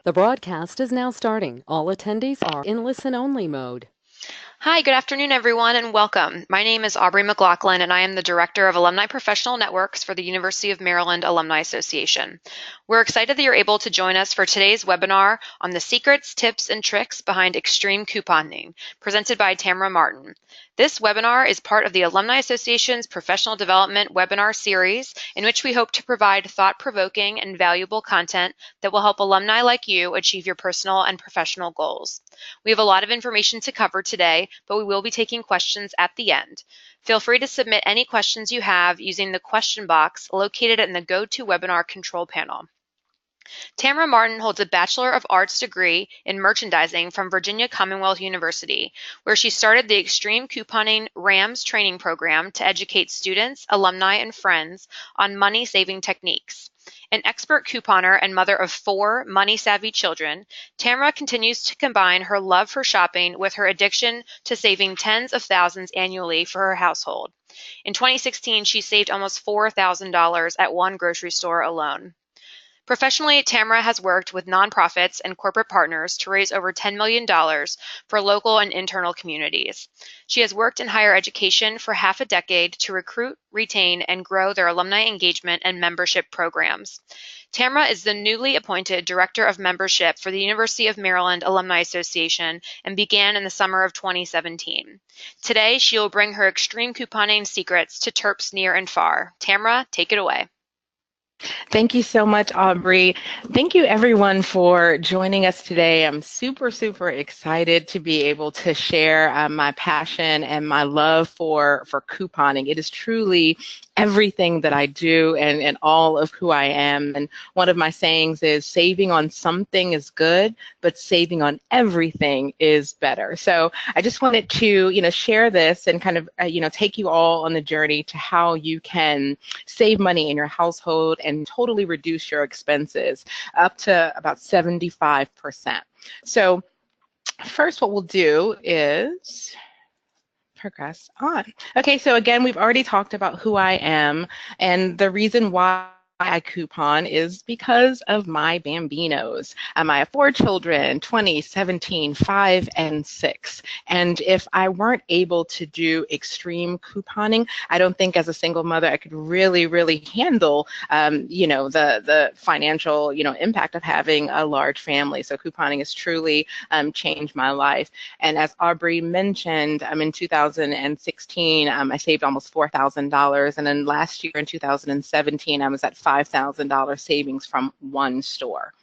The broadcast is now starting. All attendees are in listen-only mode. Hi, good afternoon, everyone, and welcome. My name is Aubrey McLaughlin, and I am the Director of Alumni Professional Networks for the University of Maryland Alumni Association. We're excited that you're able to join us for today's webinar on the secrets, tips, and tricks behind extreme couponing, presented by Tamara Martin. This webinar is part of the Alumni Association's Professional Development webinar series, in which we hope to provide thought-provoking and valuable content that will help alumni like you achieve your personal and professional goals. We have a lot of information to cover today, but we will be taking questions at the end. Feel free to submit any questions you have using the question box located in the GoToWebinar control panel. Tamara Martin holds a Bachelor of Arts degree in merchandising from Virginia Commonwealth University, where she started the Extreme Couponing RAMS training program to educate students, alumni, and friends on money-saving techniques. An expert couponer and mother of 4 money-savvy children, Tamara continues to combine her love for shopping with her addiction to saving tens of thousands annually for her household. In 2016, she saved almost $4,000 at one grocery store alone. Professionally, Tamara has worked with nonprofits and corporate partners to raise over $10 million for local and internal communities. She has worked in higher education for half a decade to recruit, retain, and grow their alumni engagement and membership programs. Tamara is the newly appointed Director of Membership for the University of Maryland Alumni Association and began in the summer of 2017. Today, she will bring her extreme couponing secrets to Terps near and far. Tamara, take it away. Thank you so much, Aubrey. Thank you, everyone, for joining us today. I'm super excited to be able to share my passion and my love for couponing. It is truly everything that I do and all of who I am. And one of my sayings is saving on something is good, but saving on everything is better. So I just wanted to, share this and kind of, take you all on the journey to how you can save money in your household and totally reduce your expenses up to about 75%. So first, what we'll do is progress on. Okay, so again, we've already talked about who I am, and the reason why I coupon is because of my Bambinos. I have 4 children, 20, 17, 5, and 6. And if I weren't able to do extreme couponing, I don't think as a single mother I could really handle, the financial, impact of having a large family. So couponing has truly changed my life. And as Aubrey mentioned, in 2016, I saved almost $4,000. And then last year in 2017, I was at $5,000 savings from one store.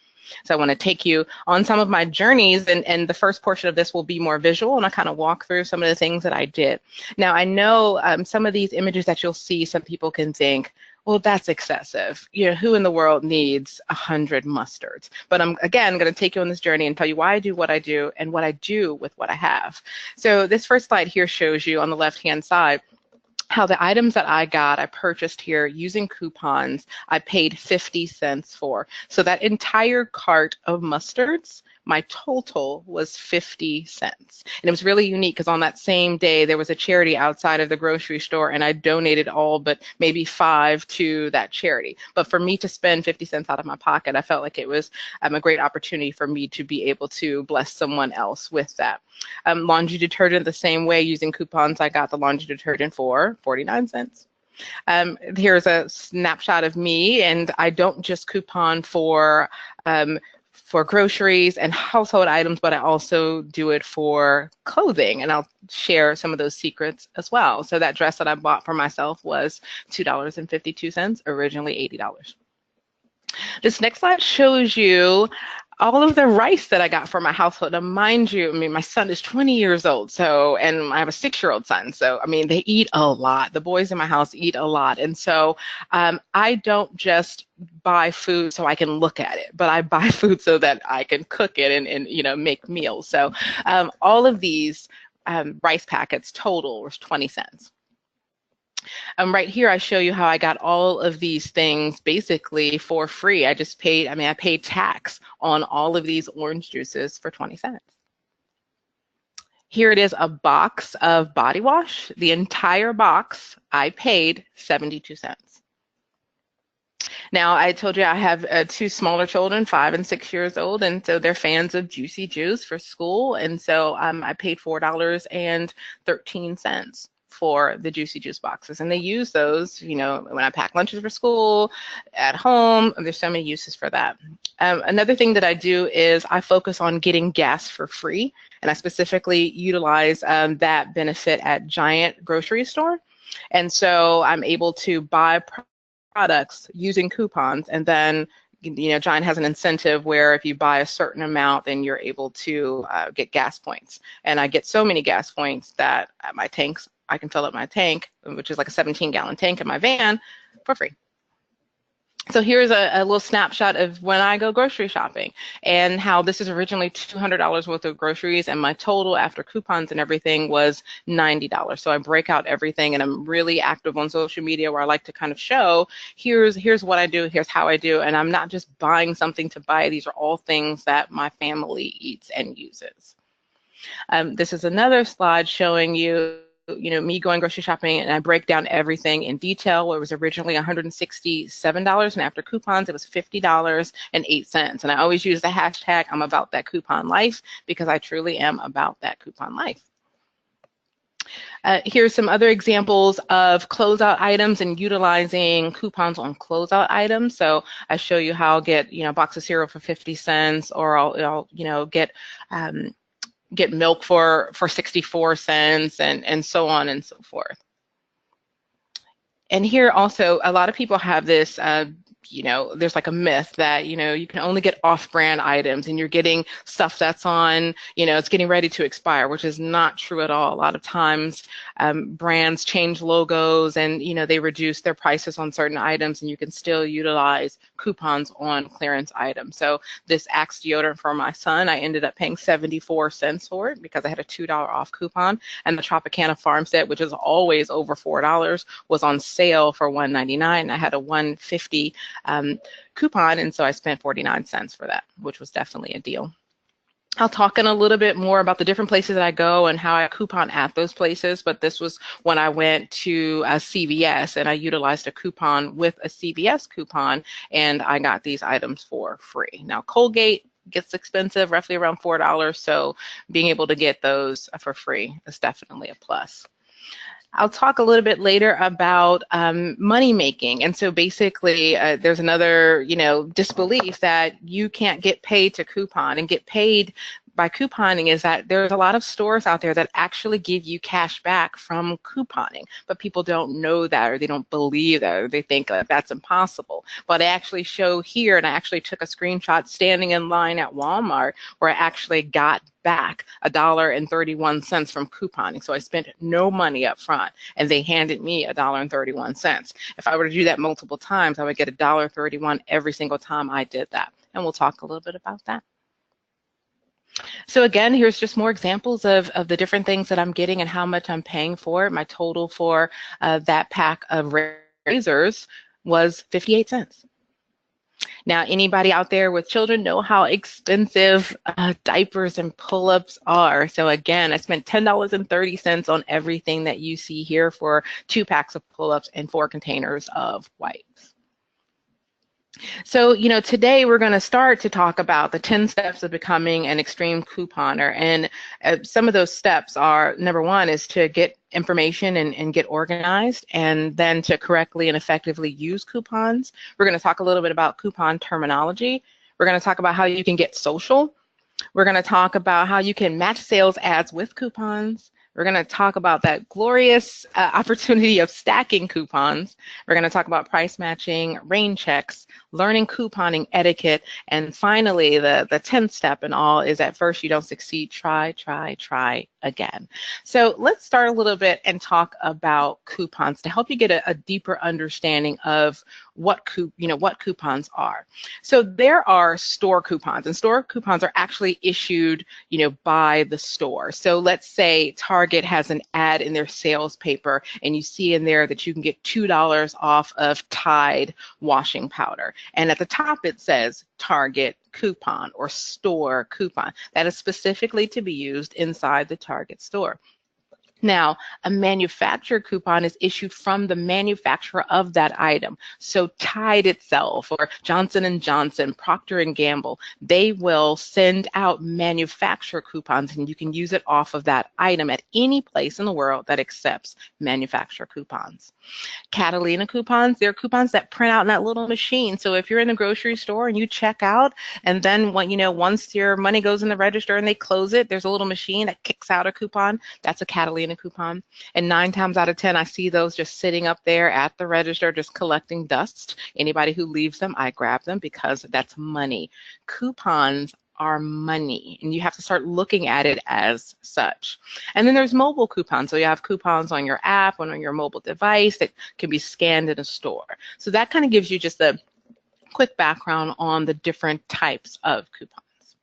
So I want to take you on some of my journeys, and the first portion of this will be more visual, and I'll kind of walk through some of the things that I did. Now, I know some of these images that you'll see, some people can think, well, that's excessive. Who in the world needs 100 mustards? But I'm going to take you on this journey and tell you why I do what I do and what I do with what I have. So this first slide here shows you on the left-hand side how the items that I purchased here using coupons, I paid 50 cents for. So that entire cart of mustards, my total was 50 cents. And it was really unique because on that same day, there was a charity outside of the grocery store, and I donated all but maybe 5 to that charity. But for me to spend 50 cents out of my pocket, I felt like it was a great opportunity for me to be able to bless someone else with that. Laundry detergent, the same way, using coupons, I got the laundry detergent for 49 cents. Here's a snapshot of me, and I don't just coupon for groceries and household items, but I also do it for clothing, and I'll share some of those secrets as well. So that dress that I bought for myself was $2.52, originally $80. This next slide shows you all of the rice that I got for my household. Now, mind you, my son is 20 years old, and I have a 6-year-old son. So, they eat a lot. The boys in my house eat a lot. And so I don't just buy food so I can look at it, but I buy food so that I can cook it and make meals. So all of these rice packets total was 20 cents. Right here, I show you how I got all of these things basically for free. I paid tax on all of these orange juices for 20 cents. Here it is, a box of body wash. The entire box, I paid 72 cents. Now, I told you I have two smaller children, 5 and 6 years old, and so they're fans of Juicy Juice for school. And so I paid $4.13 for the Juicy Juice boxes. And they use those, when I pack lunches for school, at home. There's so many uses for that. Another thing that I do is I focus on getting gas for free, and I specifically utilize that benefit at Giant grocery store. And so I'm able to buy products using coupons, and then Giant has an incentive where if you buy a certain amount, then you're able to get gas points. And I get so many gas points that at my tanks, I can fill up my tank, which is like a 17-gallon tank in my van, for free. So here's a little snapshot of when I go grocery shopping and how this is originally $200 worth of groceries, and my total after coupons and everything was $90. So I break out everything, and I'm really active on social media where I like to kind of show, here's what I do, here's how I do, and I'm not just buying something to buy. These are all things that my family eats and uses. This is another slide showing you me going grocery shopping, and I break down everything in detail. Where it was originally $167, and after coupons, it was $50.08. And I always use the hashtag I'm about that coupon life, because I truly am about that coupon life. Here's some other examples of closeout items and utilizing coupons on closeout items. So I show you how I'll get a box of cereal for 50 cents, or I'll get milk for 64 cents, and so on and so forth. And here also, a lot of people have this, there's like a myth that, you can only get off-brand items, and you're getting stuff that's on, it's getting ready to expire, which is not true at all. A lot of times brands change logos, and, they reduce their prices on certain items, and you can still utilize coupons on clearance items. So this Axe deodorant for my son, I ended up paying 74 cents for it because I had a $2 off coupon, and the Tropicana Farm Set, which is always over $4, was on sale for $1.99. I had a $1.50 coupon, and so I spent 49 cents for that, which was definitely a deal. I'll talk in a little bit more about the different places that I go and how I coupon at those places, but this was when I went to CVS, and I utilized a coupon with a CVS coupon, and I got these items for free. Now, Colgate gets expensive, roughly around $4, so being able to get those for free is definitely a plus. I'll talk a little bit later about money making. And so basically, there's another, disbelief that you can't get paid to coupon. And get paid by couponing is that there's a lot of stores out there that actually give you cash back from couponing, but people don't know that, or they don't believe that, or they think that's impossible. But I actually show here, and I actually took a screenshot standing in line at Walmart where I actually got back $1.31 from couponing. So I spent no money up front, and they handed me $1.31. If I were to do that multiple times, I would get $1.31 every single time I did that. And we'll talk a little bit about that. So again, here's just more examples of the different things that I'm getting and how much I'm paying for it. My total for that pack of razors was 58 cents. Now, anybody out there with children know how expensive diapers and pull-ups are. So again, I spent $10.30 on everything that you see here for 2 packs of pull-ups and 4 containers of wipes. So, today we're going to start to talk about the 10 steps of becoming an extreme couponer. And some of those steps are, number one is to get information and get organized, and then to correctly and effectively use coupons. We're going to talk a little bit about coupon terminology. We're going to talk about how you can get social. We're going to talk about how you can match sales ads with coupons. We're going to talk about that glorious opportunity of stacking coupons. We're going to talk about price matching, rain checks, learning couponing etiquette, and finally, the 10th step in all is at first you don't succeed, try again. So let's start a little bit and talk about coupons to help you get a deeper understanding of what coupons are. So there are store coupons, and store coupons are actually issued, by the store. So let's say Target has an ad in their sales paper, and you see in there that you can get $2 off of Tide washing powder. And at the top it says Target coupon or store coupon. That is specifically to be used inside the Target store. Now, a manufacturer coupon is issued from the manufacturer of that item. So Tide itself or Johnson & Johnson, Procter & Gamble, they will send out manufacturer coupons and you can use it off of that item at any place in the world that accepts manufacturer coupons. Catalina coupons, they're coupons that print out in that little machine. So if you're in the grocery store and you check out, and then once your money goes in the register and they close it, there's a little machine that kicks out a coupon. That's a Catalina coupon. And 9 times out of 10, I see those just sitting up there at the register, just collecting dust. Anybody who leaves them, I grab them because that's money. Coupons are money, and you have to start looking at it as such. And then there's mobile coupons. So you have coupons on your app and on your mobile device that can be scanned in a store. So that kind of gives you just a quick background on the different types of coupons.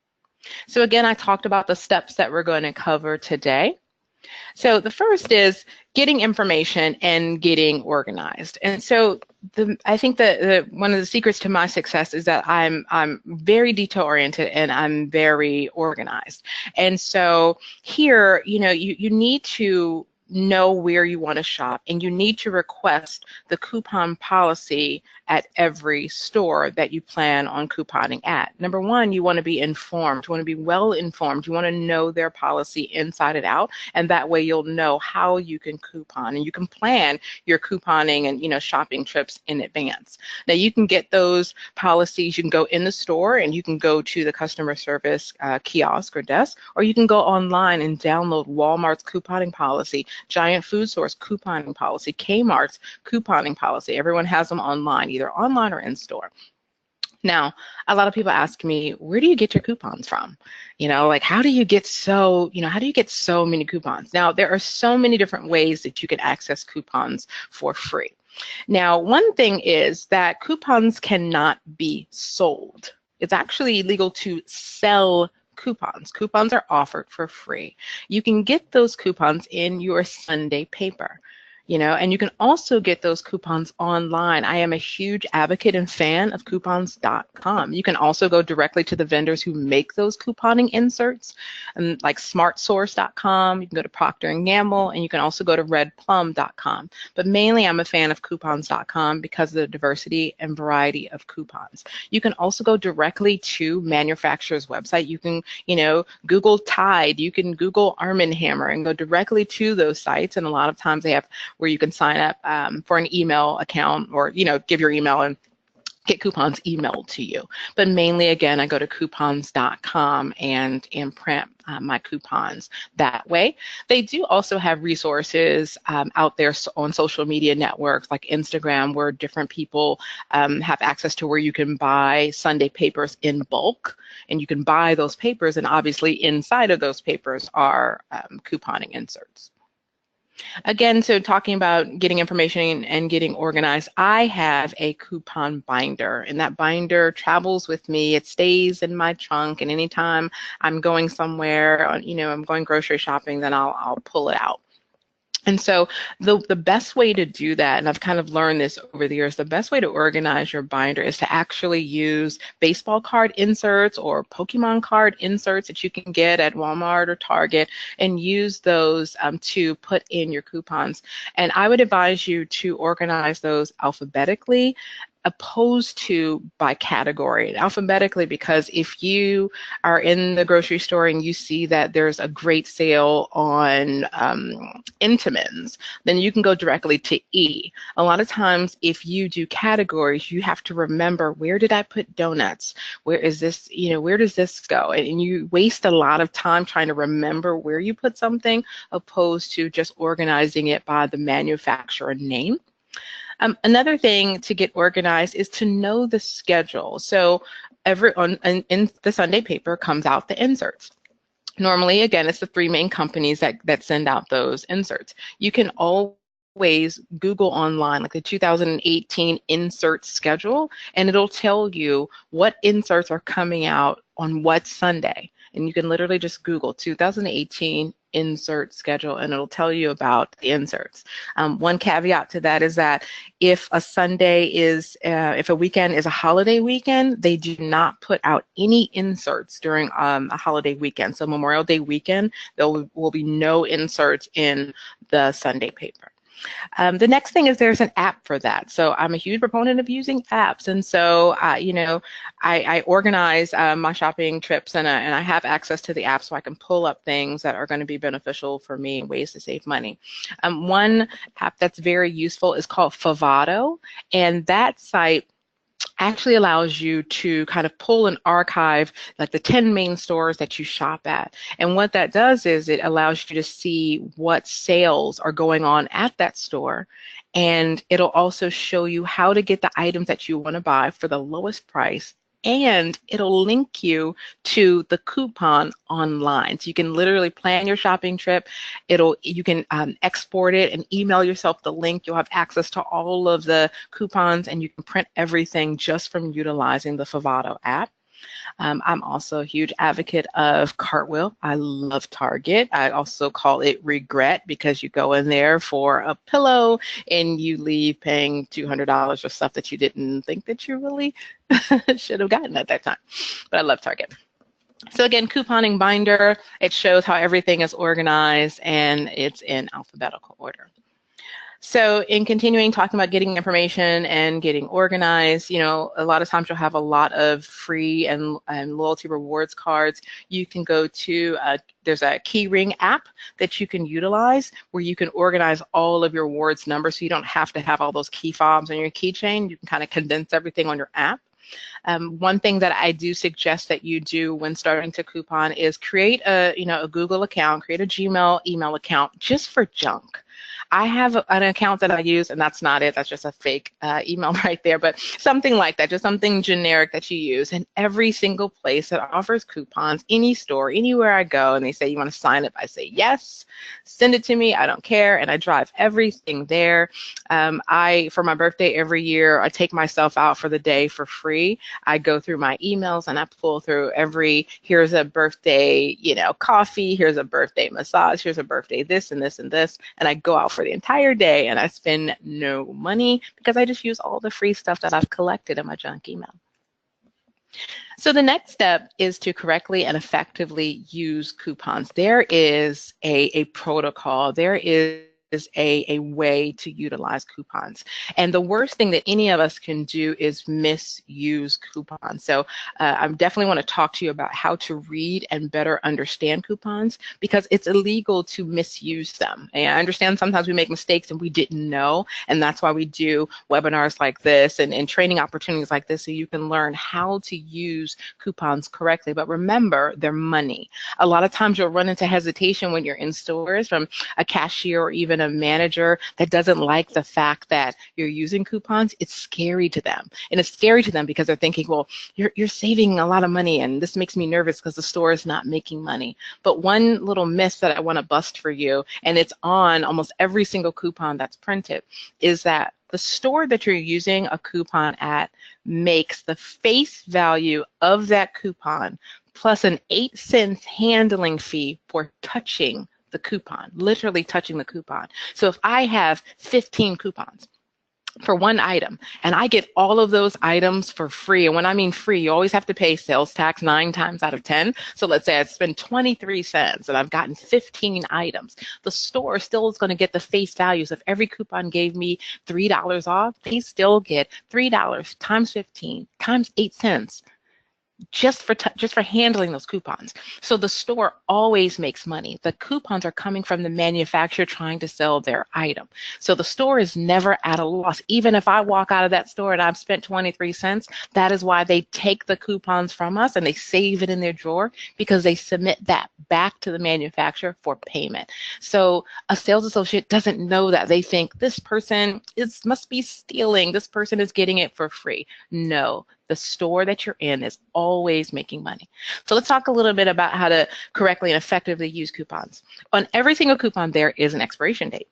So again, I talked about the steps that we're going to cover today. So the first is getting information and getting organized. And so I think that one of the secrets to my success is that I'm very detail oriented and I'm very organized. And so here, you need to know where you want to shop and you need to request the coupon policy at every store that you plan on couponing at. Number one, you want to be informed. You want to be well informed. You want to know their policy inside and out, and that way you'll know how you can coupon and you can plan your couponing and shopping trips in advance. Now you can get those policies. You can go in the store and you can go to the customer service kiosk or desk, or you can go online and download Walmart's couponing policy, Giant Food Source couponing policy, Kmart's couponing policy. Everyone has them online, either online or in store. Now, a lot of people ask me, where do you get your coupons from? How do you get so many coupons? Now, there are so many different ways that you can access coupons for free. Now, one thing is that coupons cannot be sold. It's actually illegal to sell coupons. Coupons are offered for free. You can get those coupons in your Sunday paper. And you can also get those coupons online. I am a huge advocate and fan of coupons.com. You can also go directly to the vendors who make those couponing inserts, like smartsource.com. You can go to Procter & Gamble, and you can also go to redplum.com. But mainly I'm a fan of coupons.com because of the diversity and variety of coupons. You can also go directly to manufacturer's website. You can, Google Tide. You can Google Arm & Hammer and go directly to those sites. And a lot of times they have where you can sign up for an email account or, give your email and get coupons emailed to you. But mainly, again, I go to coupons.com and print my coupons that way. They do also have resources out there on social media networks like Instagram, where different people have access to where you can buy Sunday papers in bulk, and you can buy those papers, and obviously inside of those papers are couponing inserts. Again, so talking about getting information and getting organized, I have a coupon binder, and that binder travels with me. It stays in my trunk, and anytime I'm going somewhere, I'm going grocery shopping, then I'll pull it out. And so the best way to do that, and I've kind of learned this over the years, the best way to organize your binder is to actually use baseball card inserts or Pokemon card inserts that you can get at Walmart or Target, and use those to put in your coupons. And I would advise you to organize those alphabetically, opposed to by category, alphabetically, because if you are in the grocery store and you see that there's a great sale on Intamins, then you can go directly to E. A lot of times if you do categories, you have to remember, where did I put donuts? Where is this, where does this go? And you waste a lot of time trying to remember where you put something, opposed to just organizing it by the manufacturer name. Another thing to get organized is to know the schedule. So in the Sunday paper comes out the inserts. Normally, again, it's the 3 main companies that send out those inserts. You can always Google online, like the 2018 insert schedule, and it'll tell you what inserts are coming out on what Sunday. And you can literally just Google 2018 insert schedule, and it'll tell you about the inserts. One caveat to that is that if a Sunday is, if a weekend is a holiday weekend, they do not put out any inserts during a holiday weekend. So Memorial Day weekend, there will be no inserts in the Sunday paper. The next thing is there's an app for that. So I'm a huge proponent of using apps. And so, I organize my shopping trips, and I have access to the app so I can pull up things that are going to be beneficial for me and ways to save money. One app that's very useful is called Favado, and that site actually allows you to kind of pull and archive like the 10 main stores that you shop at. And what that does is it allows you to see what sales are going on at that store. And it'll also show you how to get the items that you want to buy for the lowest price. And it'll link you to the coupon online. So you can literally plan your shopping trip. You can export it and email yourself the link. You'll have access to all of the coupons, and you can print everything just from utilizing the Favado app. I'm also a huge advocate of Cartwheel. I love Target. I also call it regret, because you go in there for a pillow and you leave paying $200 for stuff that you didn't think that you really should have gotten at that time. But I love Target. So again, couponing binder, it shows how everything is organized, and it's in alphabetical order. So in continuing talking about getting information and getting organized, a lot of times you'll have a lot of free and loyalty rewards cards. You can go to, there's a keyring app that you can utilize where you can organize all of your rewards numbers, so you don't have to have all those key fobs on your keychain. You can kind of condense everything on your app. One thing that I do suggest that you do when starting to coupon is create a Google account, create a Gmail email account just for junk. I have an account that I use, and that's not it. That's just a fake email right there, but something like that, just something generic that you use. And every single place that offers coupons, any store, anywhere I go, and they say, you want to sign up, I say yes, send it to me, I don't care, and I drive everything there. For my birthday every year, I take myself out for the day for free. I go through my emails and I pull through here's a birthday, coffee, here's a birthday massage, here's a birthday this and this and this, and I go out for the entire day and I spend no money because I just use all the free stuff that I've collected in my junk email. So the next step is to correctly and effectively use coupons. There is a protocol. There is a way to utilize coupons. And the worst thing that any of us can do is misuse coupons. So I definitely want to talk to you about how to read and better understand coupons, because it's illegal to misuse them. And I understand sometimes we make mistakes and we didn't know, and that's why we do webinars like this and training opportunities like this, so you can learn how to use coupons correctly. But remember, they're money. A lot of times you'll run into hesitation when you're in stores from a cashier or even a manager that doesn't like the fact that you're using coupons. It's scary to them. And it's scary to them because they're thinking, well, you're saving a lot of money, and this makes me nervous because the store is not making money. But one little myth that I want to bust for you, and it's on almost every single coupon that's printed, is that the store that you're using a coupon at makes the face value of that coupon plus an 8-cent handling fee for touching the coupon, literally touching the coupon. So if I have 15 coupons for one item and I get all of those items for free, and when I mean free, you always have to pay sales tax 9 times out of 10. So let's say I spend 23 cents and I've gotten 15 items. The store still is going to get the face values. If every coupon gave me $3 off, they still get $3 times 15 times 8 cents. Just for handling those coupons. So the store always makes money. The coupons are coming from the manufacturer trying to sell their item. So the store is never at a loss. Even if I walk out of that store and I've spent 23 cents, that is why they take the coupons from us and they save it in their drawer, because they submit that back to the manufacturer for payment. So a sales associate doesn't know that. They think this person must be stealing. This person is getting it for free. No. The store that you're in is always making money. So let's talk a little bit about how to correctly and effectively use coupons. On every single coupon, there is an expiration date.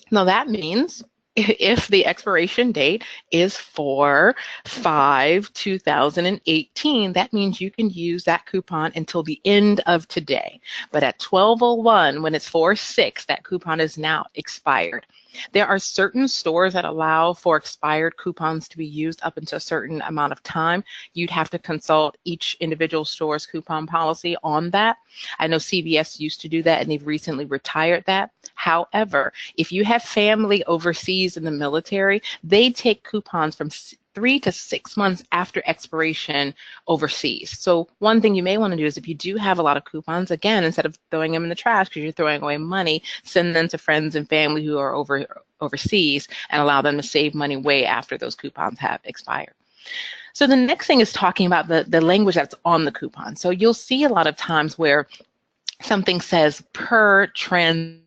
Now that means if the expiration date is 4/5/2018, that means you can use that coupon until the end of today. But at 12/01, when it's 4/6, that coupon is now expired. There are certain stores that allow for expired coupons to be used up until a certain amount of time. You'd have to consult each individual store's coupon policy on that. I know CVS used to do that, and they've recently retired that. However, if you have family overseas in the military, they take coupons from 3 to 6 months after expiration overseas. So one thing you may want to do is, if you do have a lot of coupons, again, instead of throwing them in the trash because you're throwing away money, send them to friends and family who are overseas and allow them to save money way after those coupons have expired. So the next thing is talking about the language that's on the coupon. So you'll see a lot of times where something says per transaction.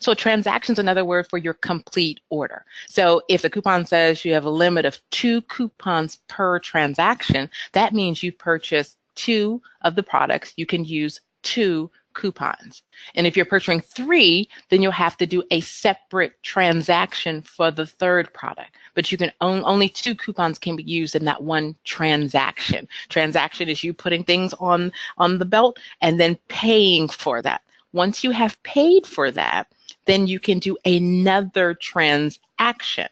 So a transaction is another word for your complete order. So if the coupon says you have a limit of 2 coupons per transaction, that means you purchase 2 of the products. You can use 2 coupons. And if you're purchasing 3, then you'll have to do a separate transaction for the 3rd product. But you can only 2 coupons can be used in that one transaction. Transaction is you putting things on the belt and then paying for that. Once you have paid for that, then you can do another transaction.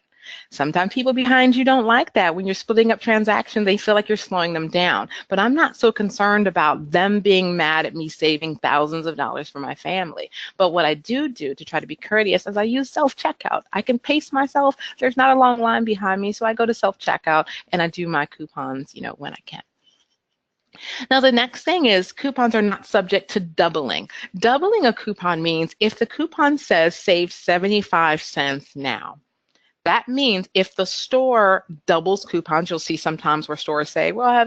Sometimes people behind you don't like that. When you're splitting up transactions, they feel like you're slowing them down. But I'm not so concerned about them being mad at me saving thousands of dollars for my family. But what I do to try to be courteous is I use self-checkout. I can pace myself. There's not a long line behind me, so I go to self-checkout and I do my coupons, when I can. Now, the next thing is coupons are not subject to doubling. Doubling a coupon means if the coupon says save 75 cents now, that means if the store doubles coupons, you'll see sometimes where stores say, well,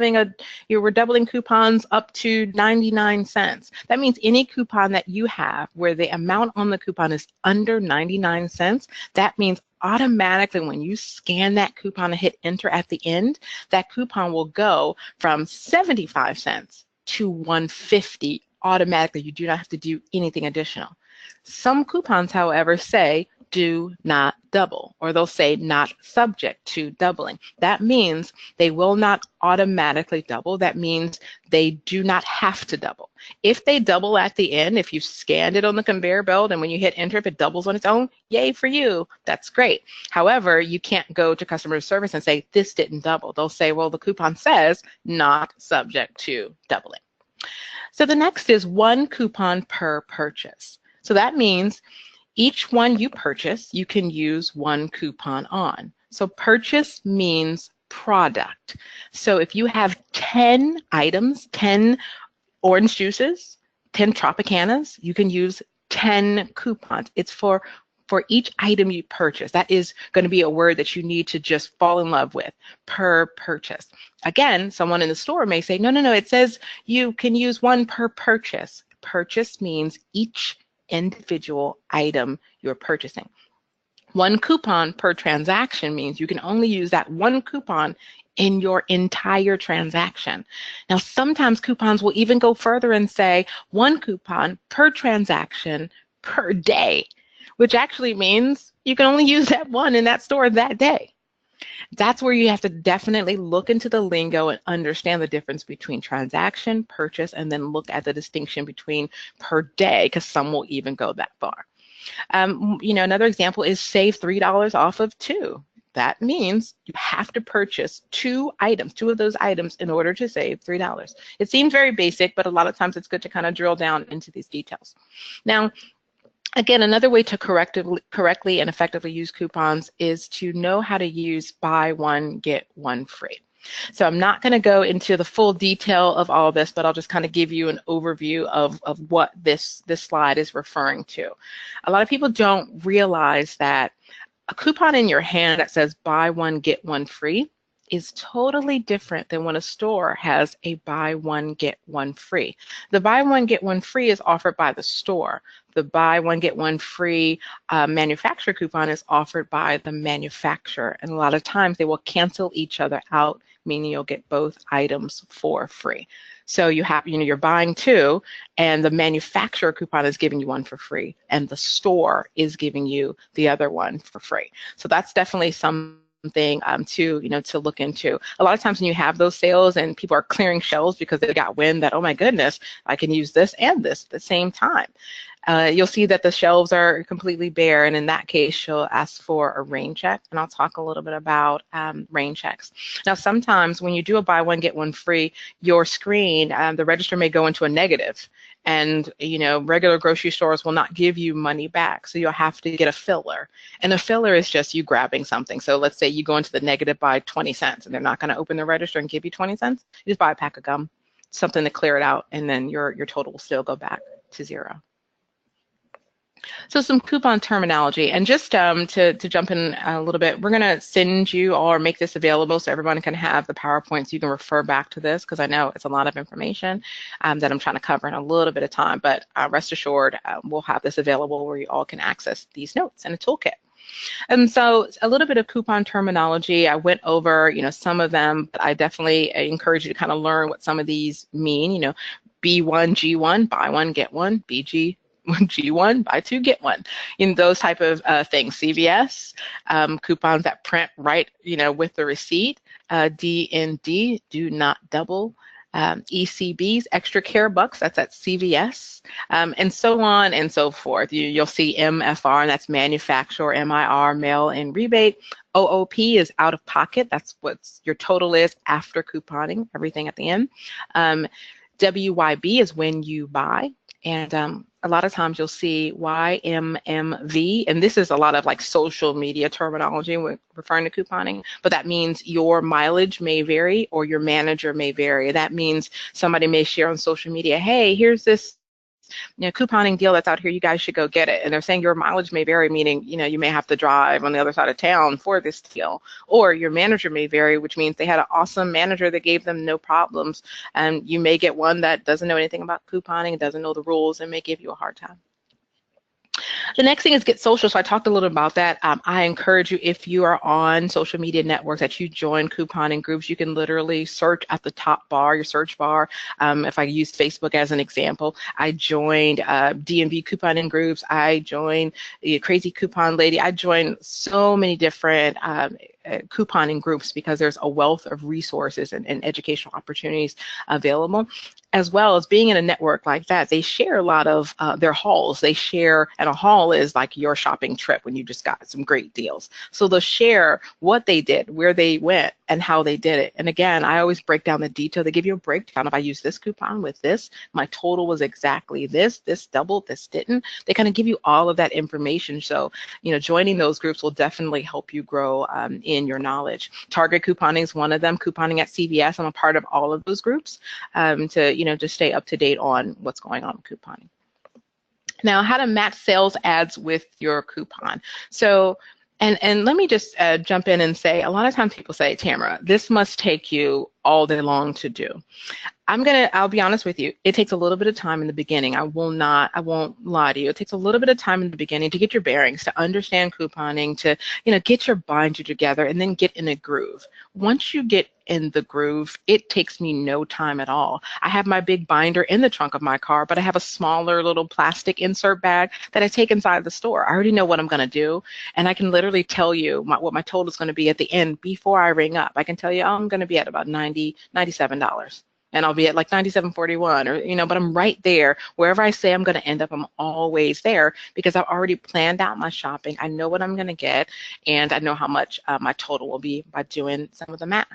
we're doubling coupons up to 99 cents. That means any coupon that you have where the amount on the coupon is under 99 cents, that means automatically when you scan that coupon and hit enter at the end, that coupon will go from 75 cents to 150 automatically. You do not have to do anything additional. Some coupons, however, say do not double, or they'll say not subject to doubling. That means they will not automatically double. That means they do not have to double. If they double at the end, if you scanned it on the conveyor belt and when you hit enter, if it doubles on its own, yay for you, that's great. However, you can't go to customer service and say this didn't double. They'll say, well, the coupon says not subject to doubling. So the next is 1 coupon per purchase. So that means each one you purchase, you can use 1 coupon on. So purchase means product. So if you have 10 items, 10 orange juices, 10 Tropicanas, you can use 10 coupons. It's for each item you purchase. That is going to be a word that you need to just fall in love with, per purchase. Again, someone in the store may say, no, it says you can use 1 per purchase. Purchase means each individual item you're purchasing. 1 coupon per transaction means you can only use that 1 coupon in your entire transaction. Now, sometimes coupons will even go further and say 1 coupon per transaction per day, which actually means you can only use that 1 in that store that day. That's where you have to definitely look into the lingo and understand the difference between transaction, purchase, and then look at the distinction between per day, because some will even go that far. Another example is save $3 off of 2. That means you have to purchase 2 of those items in order to save $3. It seems very basic, but a lot of times it's good to kind of drill down into these details. Now, again, another way to correctly and effectively use coupons is to know how to use buy 1, get 1 free. So I'm not going to go into the full detail of all this, but I'll just kind of give you an overview of what this slide is referring to. A lot of people don't realize that a coupon in your hand that says buy 1, get 1 free is totally different than when a store has a buy 1, get 1 free. The buy 1, get 1 free is offered by the store. The buy 1, get 1 free manufacturer coupon is offered by the manufacturer. And a lot of times they will cancel each other out, meaning you'll get both items for free. So you have, you're buying two, and the manufacturer coupon is giving you one for free, and the store is giving you the other one for free. So that's definitely something to look into. A lot of times when you have those sales and people are clearing shelves because they got wind that, oh my goodness, I can use this and this at the same time. You'll see that the shelves are completely bare, and in that case, she'll ask for a rain check, and I'll talk a little bit about rain checks. Now, sometimes when you do a buy one, get one free, your screen, the register may go into a negative, and regular grocery stores will not give you money back, so you'll have to get a filler. And a filler is just you grabbing something. So let's say you go into the negative by 20 cents, and they're not going to open the register and give you 20 cents. You just buy a pack of gum, something to clear it out, and then your total will still go back to zero. So some coupon terminology, and just to jump in a little bit, we're going to send you or make this available so everyone can have the PowerPoint so you can refer back to this, because I know it's a lot of information that I'm trying to cover in a little bit of time, but rest assured we'll have this available where you all can access these notes and a toolkit. And so a little bit of coupon terminology, I went over some of them, but I definitely encourage you to kind of learn what some of these mean. B1, G1, buy one, get one, BG, G1, buy two, get one, those type of things. CVS, coupons that print right, with the receipt. D and D, do not double. ECBs, extra care bucks, that's at CVS, and so on and so forth. You'll see MFR, and that's manufacturer, MIR, mail in rebate. OOP is out of pocket, that's what your total is after couponing, everything at the end. WYB is when you buy. And a lot of times you'll see YMMV, and this is a lot of like social media terminology when referring to couponing, but that means your mileage may vary or your manager may vary. That means somebody may share on social media, hey, here's this couponing deal that's out here, you guys should go get it. And they're saying your mileage may vary, meaning, you may have to drive on the other side of town for this deal. Or your manager may vary, which means they had an awesome manager that gave them no problems. And you may get one that doesn't know anything about couponing, doesn't know the rules, and may give you a hard time. The next thing is get social. So I talked a little about that. I encourage you, if you are on social media networks, that you join couponing groups. You can literally search at the top bar, your search bar. If I use Facebook as an example, I joined DMV couponing groups. I joined Crazy Coupon Lady. I joined so many different couponing groups because there's a wealth of resources and educational opportunities available. As well as being in a network like that, they share a lot of their hauls. They share, and a haul is like your shopping trip when you just got some great deals. So they'll share what they did, where they went, and how they did it. And again, I always break down the detail. They give you a breakdown. If I use this coupon with this, my total was exactly this doubled, this didn't. They kind of give you all of that information. So, joining those groups will definitely help you grow in your knowledge. Target couponing is one of them. Couponing at CVS, I'm a part of all of those groups to stay up to date on what's going on with couponing. Now, how to match sales ads with your coupon. So, and let me just jump in and say, a lot of times people say, Tamara, this must take you all day long to do. I'll be honest with you, it takes a little bit of time in the beginning. I won't lie to you. It takes a little bit of time in the beginning to get your bearings, to understand couponing, to, get your binder together and then get in a groove. Once you get in the groove, it takes me no time at all. I have my big binder in the trunk of my car, but I have a smaller little plastic insert bag that I take inside the store. I already know what I'm going to do, and I can literally tell you what my total is going to be at the end before I ring up. I can tell you, oh, I'm going to be at about $97. And I'll be at like $97.41 or, but I'm right there. Wherever I say I'm going to end up, I'm always there because I've already planned out my shopping. I know what I'm going to get, and I know how much my total will be by doing some of the math.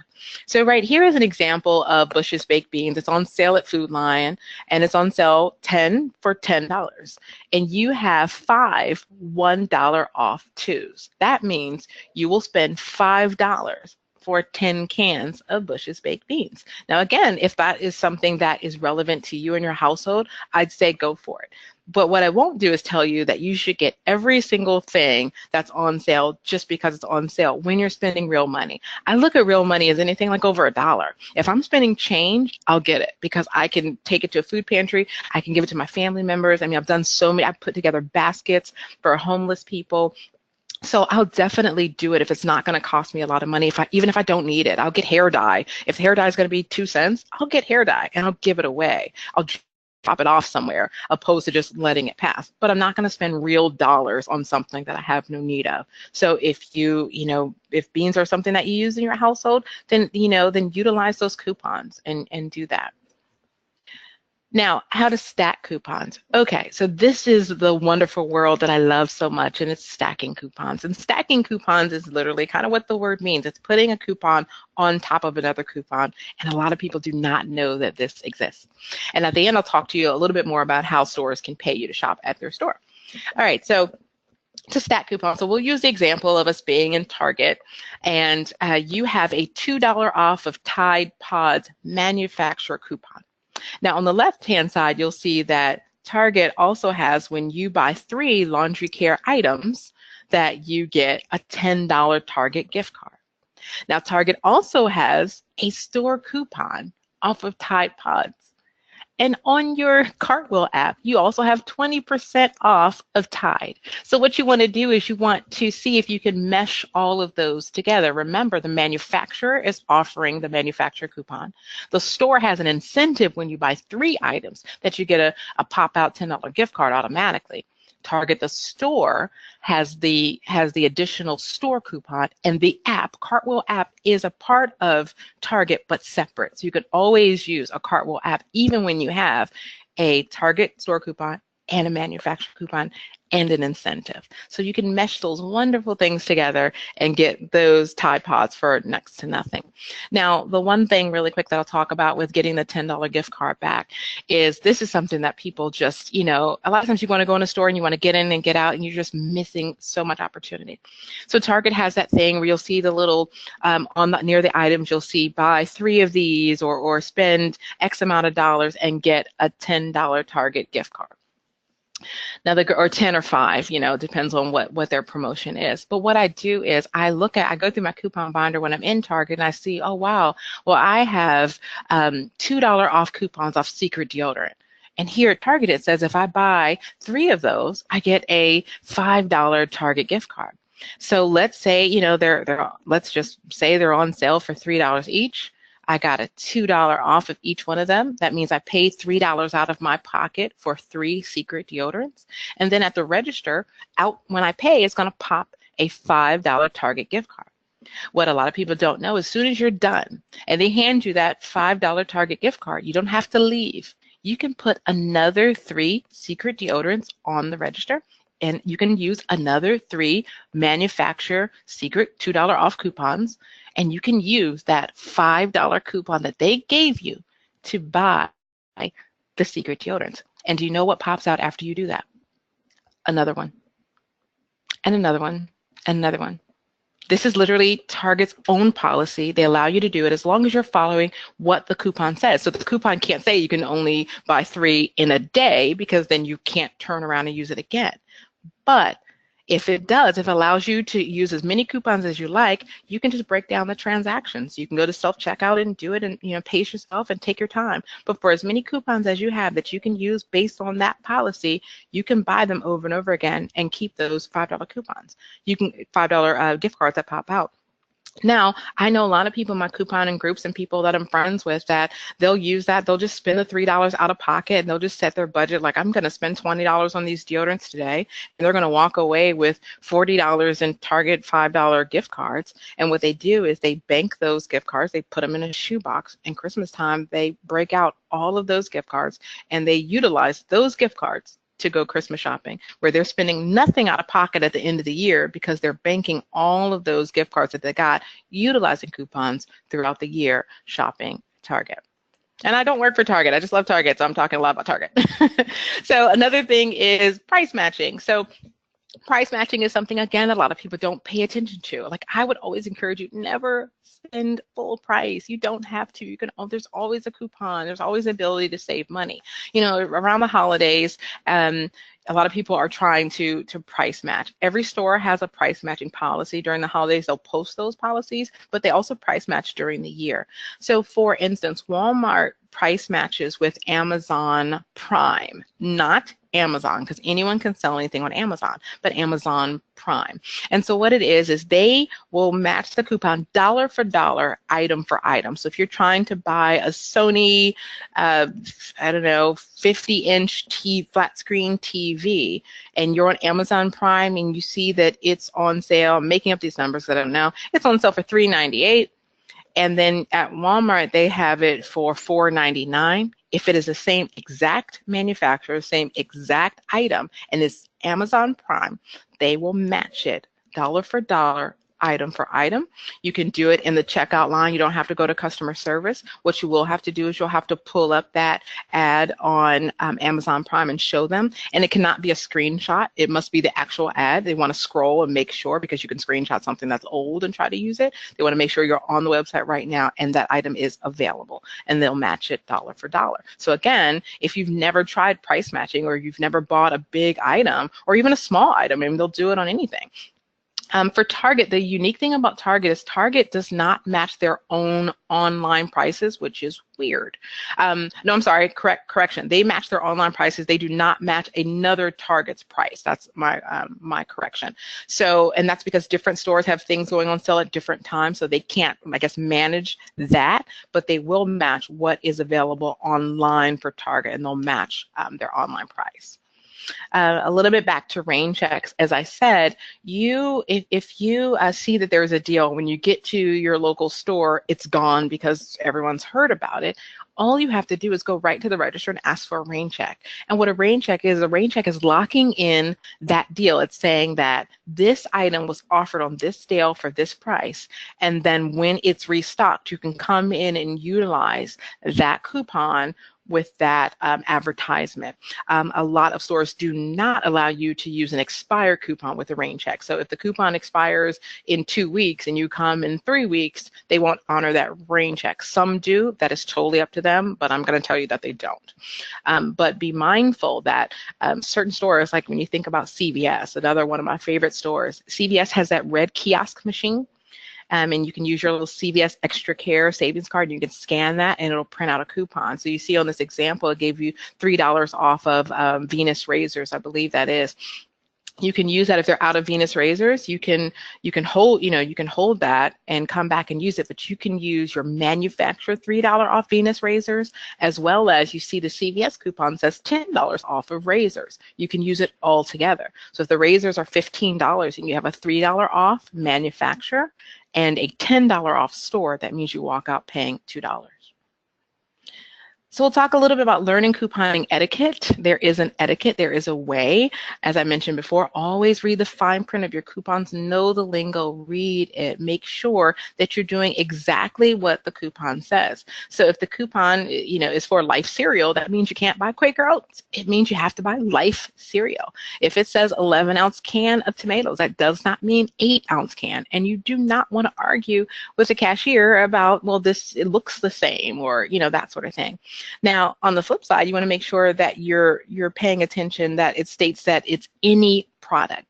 So right here is an example of Bush's Baked Beans. It's on sale at Food Lion, and it's on sale 10 for $10. And you have 5 $1 off twos. That means you will spend $5 for 10 cans of Bush's Baked Beans. Now, again, if that is something that is relevant to you and your household, I'd say go for it. But what I won't do is tell you that you should get every single thing that's on sale just because it's on sale when you're spending real money. I look at real money as anything like over $1. If I'm spending change, I'll get it because I can take it to a food pantry. I can give it to my family members. I mean, I've done so many. I've put together baskets for homeless people. So I'll definitely do it if it's not going to cost me a lot of money. Even if I don't need it, I'll get hair dye. If the hair dye is going to be 2 cents, I'll get hair dye and I'll give it away. I'll drop it off somewhere, opposed to just letting it pass. But I'm not going to spend real dollars on something that I have no need of. So if if beans are something that you use in your household, then then utilize those coupons and do that. Now, how to stack coupons. Okay, so this is the wonderful world that I love so much, and it's stacking coupons. And stacking coupons is literally kind of what the word means. It's putting a coupon on top of another coupon, and a lot of people do not know that this exists. And at the end, I'll talk to you a little bit more about how stores can pay you to shop at their store. All right, so to stack coupons. So we'll use the example of us being in Target, and you have a $2 off of Tide Pods manufacturer coupon. Now, on the left-hand side, you'll see that Target also has, when you buy 3 laundry care items, that you get a $10 Target gift card. Now, Target also has a store coupon off of Tide Pods. And on your Cartwheel app, you also have 20% off of Tide. So what you want to do is you want to see if you can mesh all of those together. Remember, the manufacturer is offering the manufacturer coupon. The store has an incentive when you buy 3 items that you get a pop-out $10 gift card automatically. Target, the store, has the additional store coupon, and the app, Cartwheel app, is a part of Target but separate. So you can always use a Cartwheel app even when you have a Target store coupon and a manufacturer coupon and an incentive. So you can mesh those wonderful things together and get those Tide Pods for next to nothing. Now, the one thing really quick that I'll talk about with getting the $10 gift card back is this is something that people just, a lot of times you want to go in a store and you want to get in and get out and you're just missing so much opportunity. So Target has that thing where you'll see the little, near the items, you'll see buy 3 of these or spend X amount of dollars and get a $10 Target gift card. Now, or 10 or 5, depends on what their promotion is. But what I do is I go through my coupon binder when I'm in Target and I see, oh, wow, well, I have $2 off coupons off Secret deodorant. And here at Target, it says if I buy 3 of those, I get a $5 Target gift card. So let's say, let's just say they're on sale for $3 each. I got a $2 off of each one of them. That means I paid $3 out of my pocket for 3 Secret deodorants. And then at the register, when I pay, it's going to pop a $5 Target gift card. What a lot of people don't know, as soon as you're done and they hand you that $5 Target gift card, you don't have to leave. You can put another 3 Secret deodorants on the register, and you can use another 3 manufacturer Secret $2 off coupons, and you can use that $5 coupon that they gave you to buy the Secret deodorants. And do you know what pops out after you do that? Another one, and another one, and another one. This is literally Target's own policy. They allow you to do it as long as you're following what the coupon says. So the coupon can't say you can only buy 3 in a day, because then you can't turn around and use it again. But if it allows you to use as many coupons as you like, you can just break down the transactions. You can go to self-checkout and do it and pace yourself and take your time. But for as many coupons as you have that you can use based on that policy, you can buy them over and over again and keep those $5 coupons. You can $5 gift cards that pop out. Now, I know a lot of people in my couponing groups and people that I'm friends with that they'll use that. They'll just spend the $3 out of pocket and they'll just set their budget like, I'm going to spend $20 on these deodorants today. And they're going to walk away with $40 in Target $5 gift cards. And what they do is they bank those gift cards. They put them in a shoebox. And Christmas time, they break out all of those gift cards and they utilize those gift cards to go Christmas shopping, where they're spending nothing out of pocket at the end of the year because they're banking all of those gift cards that they got utilizing coupons throughout the year shopping Target. And I don't work for Target. I just love Target, so I'm talking a lot about Target. So another thing is price matching. So price matching is something, again, that a lot of people don't pay attention to. Like, I would always encourage you, never spend full price. You don't have to. You can. There's always a coupon. There's always the ability to save money. Around the holidays, a lot of people are trying to price match. Every store has a price matching policy. During the holidays, they'll post those policies, but they also price match during the year. So, for instance, Walmart price matches with Amazon Prime, not Amazon, because anyone can sell anything on Amazon, but Amazon Prime. And so what it is they will match the coupon dollar for dollar, item for item. So if you're trying to buy a Sony, I don't know, 50-inch flat screen TV, and you're on Amazon Prime and you see that it's on sale, I'm making up these numbers, I don't know, it's on sale for $398. And then at Walmart, they have it for $4.99. If it is the same exact manufacturer, same exact item, and it's Amazon Prime, they will match it dollar for dollar, item for item. You can do it in the checkout line. You don't have to go to customer service. What you will have to do is you'll have to pull up that ad on Amazon Prime and show them. And it cannot be a screenshot. It must be the actual ad. They want to scroll and make sure, because you can screenshot something that's old and try to use it. They want to make sure you're on the website right now and that item is available, and they'll match it dollar for dollar. So again, if you've never tried price matching, or you've never bought a big item or even a small item, I mean, they'll do it on anything. For Target, the unique thing about Target is Target does not match their own online prices, which is weird. No, I'm sorry, correction. They match their online prices. They do not match another Target's price. That's my correction. So, and that's because different stores have things going on sale at different times, so they can't, I guess, manage that, but they will match what is available online for Target, and they'll match their online price. A little bit back to rain checks. As I said, if you see that there's a deal, when you get to your local store, it's gone because everyone's heard about it. All you have to do is go right to the register and ask for a rain check. And what a rain check is locking in that deal. It's saying that this item was offered on this deal for this price, and then when it's restocked, you can come in and utilize that coupon with that advertisement. A lot of stores do not allow you to use an expired coupon with a rain check. So if the coupon expires in 2 weeks and you come in 3 weeks, they won't honor that rain check. Some do. That is totally up to them, but I'm going to tell you that they don't. But be mindful that certain stores, like when you think about CVS, another one of my favorite stores, CVS has that red kiosk machine. And you can use your little CVS Extra Care savings card, and you can scan that and it'll print out a coupon. So you see on this example, it gave you $3 off of Venus razors, I believe that is. You can use that if they're out of Venus razors. You can hold that and come back and use it, but you can use your manufacturer $3 off Venus razors, as well as you see the CVS coupon says $10 off of razors. You can use it all together. So if the razors are $15 and you have a $3 off manufacturer and a $10 off store, that means you walk out paying $2. So we'll talk a little bit about learning couponing etiquette. There is an etiquette, there is a way. As I mentioned before, always read the fine print of your coupons, know the lingo, read it, make sure that you're doing exactly what the coupon says. So if the coupon, is for Life cereal, that means you can't buy Quaker Oats. It means you have to buy Life cereal. If it says 11-ounce can of tomatoes, that does not mean 8-ounce can. And you do not want to argue with the cashier about, well, it looks the same, or, that sort of thing. Now, on the flip side, you want to make sure that you're paying attention that it states that it's any product.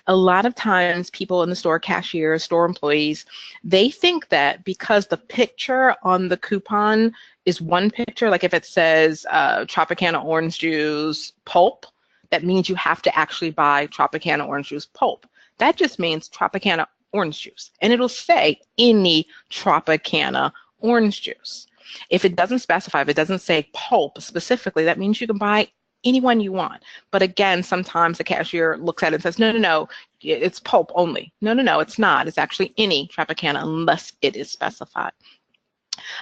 A lot of times people in the store, cashiers, store employees, they think that because the picture on the coupon is one picture, like if it says Tropicana orange juice pulp, that means you have to actually buy Tropicana orange juice pulp. That just means Tropicana orange juice, and it'll say any Tropicana orange juice. If it doesn't specify, if it doesn't say pulp specifically, that means you can buy any one you want. But again, sometimes the cashier looks at it and says, no, it's pulp only. No, it's not. It's actually any Tropicana unless it is specified.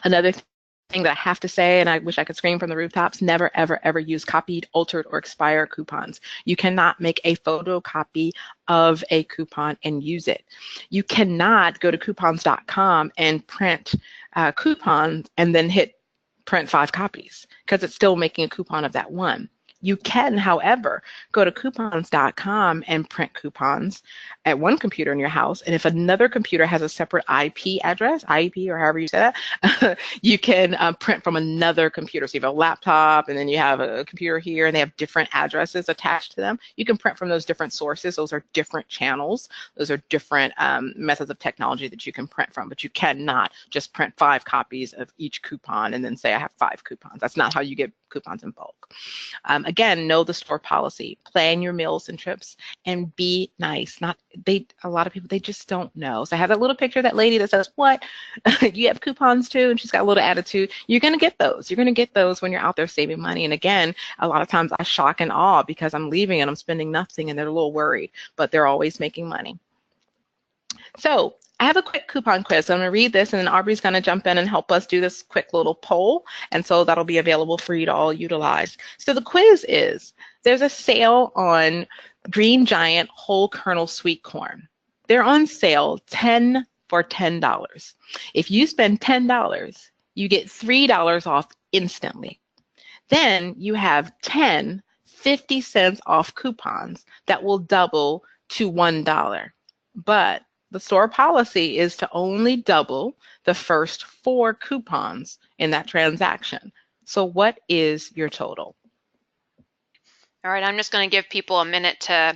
Another thing that I have to say, and I wish I could scream from the rooftops, never, ever, ever use copied, altered, or expired coupons. You cannot make a photocopy of a coupon and use it. You cannot go to coupons.com and print coupons and then hit print 5 copies, because it's still making a coupon of that one. You can, however, go to coupons.com and print coupons at one computer in your house, and if another computer has a separate IP address, IP or however you say that, you can print from another computer. So you have a laptop, and then you have a computer here, and they have different addresses attached to them. You can print from those different sources. Those are different channels. Those are different methods of technology that you can print from, but you cannot just print 5 copies of each coupon and then say I have 5 coupons. That's not how you get coupons in bulk. Again, know the store policy, plan your meals and trips, and be nice. A lot of people, they just don't know. So I have that little picture of that lady that says, what? You have coupons too? And she's got a little attitude. You're going to get those. You're going to get those when you're out there saving money. And again, a lot of times I shock and awe because I'm leaving and I'm spending nothing and they're a little worried, but they're always making money. So I have a quick coupon quiz. So I'm going to read this, and then Aubrey's going to jump in and help us do this quick little poll. And so that'll be available for you to all utilize. So the quiz is, there's a sale on Green Giant whole kernel sweet corn. They're on sale 10 for $10. If you spend $10, you get $3 off instantly. Then you have 10 50-cent off coupons that will double to $1. But the store policy is to only double the first 4 coupons in that transaction. So what is your total? All right, I'm just going to give people a minute to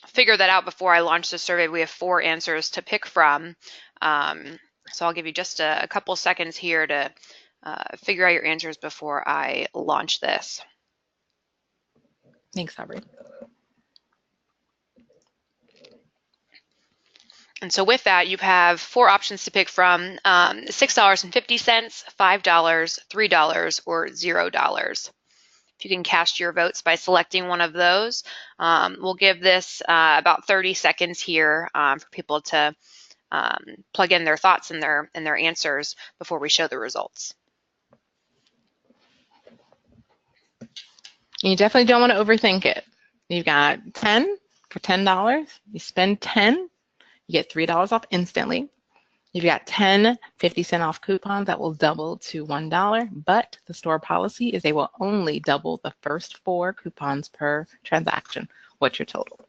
figure that out before I launch the survey. We have 4 answers to pick from. So I'll give you just a couple seconds here to figure out your answers before I launch this. Thanks, Aubrey. And so with that, you have 4 options to pick from, $6.50, $5, $3, or $0. If you can cast your votes by selecting one of those, we'll give this about 30 seconds here for people to plug in their thoughts and their answers before we show the results. You definitely don't want to overthink it. You've got 10 for $10. You spend 10, you get $3 off instantly. You've got 10 50-cent off coupons that will double to $1, but the store policy is they will only double the first 4 coupons per transaction. What's your total?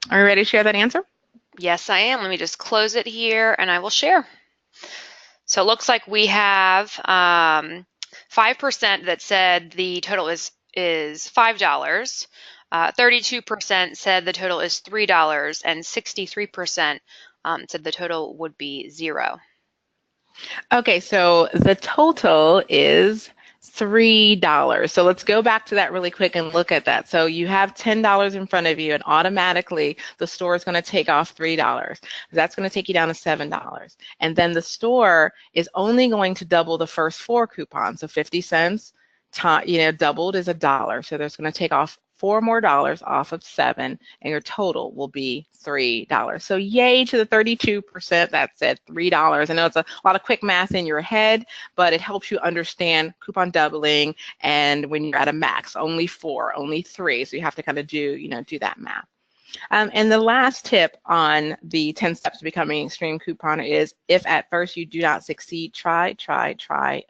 Are you ready to share that answer? Yes, I am. Let me just close it here and I will share. So it looks like we have 5% that said the total is $5. 32% said the total is $3, and 63% said the total would be 0. Okay, so the total is $3. So let's go back to that really quick and look at that. So you have $10 in front of you, and automatically the store is going to take off $3. That's going to take you down to $7. And then the store is only going to double the first 4 coupons. So 50 cents, doubled is $1. So there's going to take off $4 more off of 7, and your total will be $3. So yay to the 32% that said $3. I know it's a lot of quick math in your head, but it helps you understand coupon doubling, and when you're at a max, only 4, only 3. So you have to kind of do that math. And the last tip on the 10 steps to becoming an extreme couponer is, if at first you do not succeed, try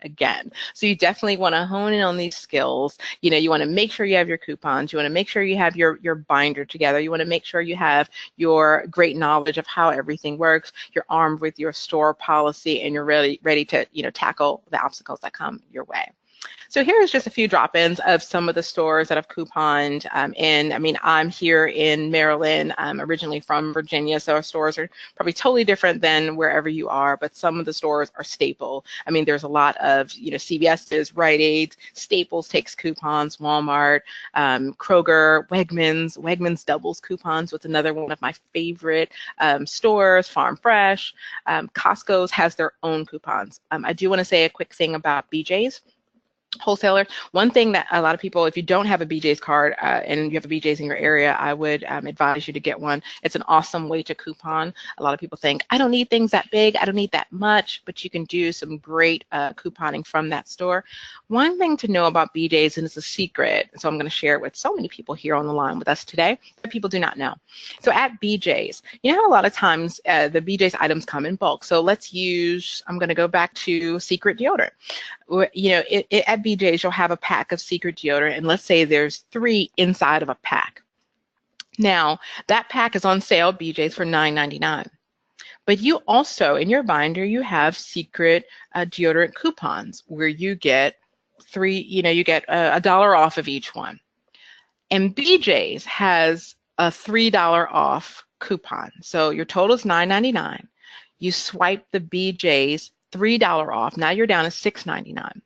again. So you definitely want to hone in on these skills. You want to make sure you have your coupons. You want to make sure you have your binder together. You want to make sure you have your great knowledge of how everything works. You're armed with your store policy, and you're ready to tackle the obstacles that come your way. So here's just a few drop-ins of some of the stores that have couponed in. I mean, I'm here in Maryland. I'm originally from Virginia, so our stores are probably totally different than wherever you are, but some of the stores are staple. I mean, there's a lot of, CVS's, Rite Aid, Staples takes coupons, Walmart, Kroger, Wegmans. Wegmans doubles coupons with another one of my favorite stores, Farm Fresh. Costco's has their own coupons. I do want to say a quick thing about BJ's. Wholesaler. One thing that a lot of people, if you don't have a BJ's card and you have a BJ's in your area, I would advise you to get one. It's an awesome way to coupon. A lot of people think, I don't need things that big, I don't need that much, but you can do some great couponing from that store. One thing to know about BJ's, and it's a secret, so I'm going to share it with so many people here on the line with us today, that people do not know. So at BJ's, you know how a lot of times the BJ's items come in bulk. So let's use, I'm going to go back to Secret deodorant. At BJ's, you'll have a pack of Secret deodorant, and let's say there's 3 inside of a pack. Now, that pack is on sale at BJ's for $9.99. But you also, in your binder, you have Secret deodorant coupons where you get you get $1 off of each one. And BJ's has a $3 off coupon. So your total is $9.99. You swipe the BJ's $3 off. Now you're down to $6.99.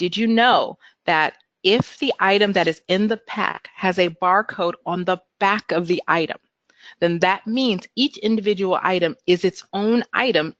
Did you know that if the item that is in the pack has a barcode on the back of the item, then that means each individual item is its own item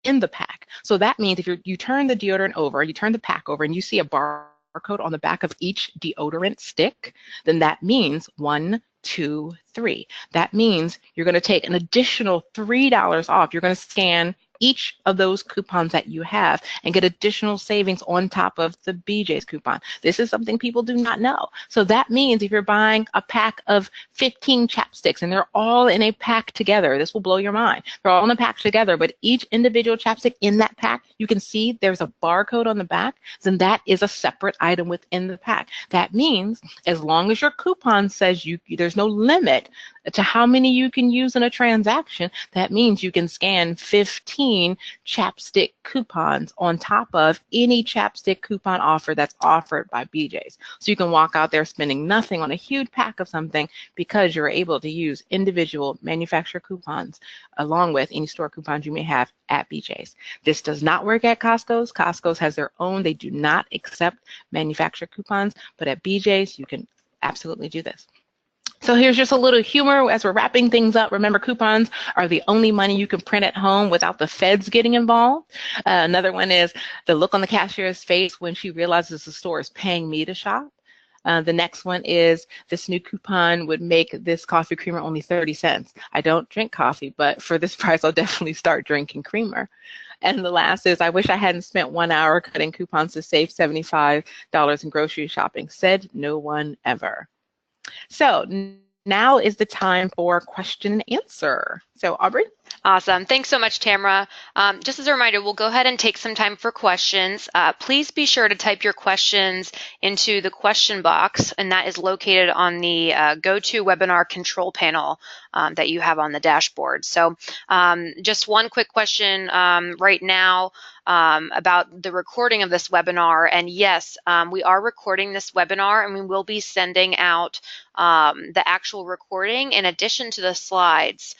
in the pack. So that means if you turn the deodorant over, you turn the pack over, and you see a barcode on the back of each deodorant stick, then that means 1, 2, 3. That means you're going to take an additional $3 off. You're going to scan each of those coupons that you have and get additional savings on top of the BJ's coupon. This is something people do not know. So that means if you're buying a pack of 15 chapsticks and they're all in a pack together, this will blow your mind. They're all in a pack together, but each individual chapstick in that pack, you can see there's a barcode on the back, then that is a separate item within the pack. That means as long as your coupon says there's no limit to how many you can use in a transaction, that means you can scan 15 chapstick coupons on top of any chapstick coupon offer that's offered by BJ's. So you can walk out there spending nothing on a huge pack of something because you're able to use individual manufacturer coupons along with any store coupons you may have at BJ's. This does not work at Costco's. Costco's has their own. They do not accept manufacturer coupons, but at BJ's, you can absolutely do this. So here's just a little humor as we're wrapping things up. Remember, coupons are the only money you can print at home without the feds getting involved. Another one is the look on the cashier's face when she realizes the store is paying me to shop. The next one is this new coupon would make this coffee creamer only 30 cents. I don't drink coffee, but for this price, I'll definitely start drinking creamer. And the last is, I wish I hadn't spent 1 hour cutting coupons to save $75 in grocery shopping. Said no one ever. So now is the time for question and answer. So Aubrey? Awesome. Thanks so much, Tamara. Just as a reminder, we'll go ahead and take some time for questions. Please be sure to type your questions into the question box, and that is located on the GoToWebinar control panel that you have on the dashboard. So just one quick question right now about the recording of this webinar. And yes, we are recording this webinar, and we will be sending out the actual recording in addition to the slides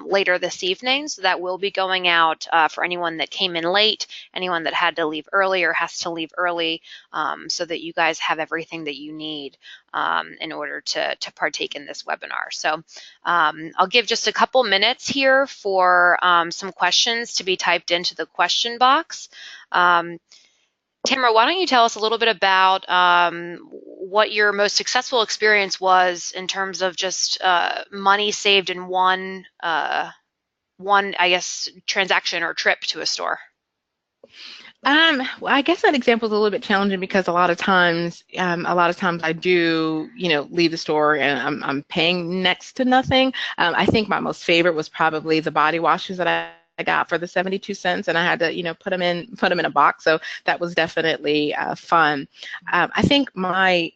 later this evening. So that will be going out for anyone that came in late, anyone that had to leave early or has to leave early, so that you guys have everything that you need in order to partake in this webinar. So I'll give just a couple minutes here for some questions to be typed into the question box. Tamara, why don't you tell us a little bit about what your most successful experience was in terms of just money saved in one, I guess, transaction or trip to a store? Well, I guess that example is a little bit challenging because a lot of times I do, leave the store and I'm paying next to nothing. I think my most favorite was probably the body washes that I got for the 72 cents, and I had to, put them in a box. So that was definitely fun. I think my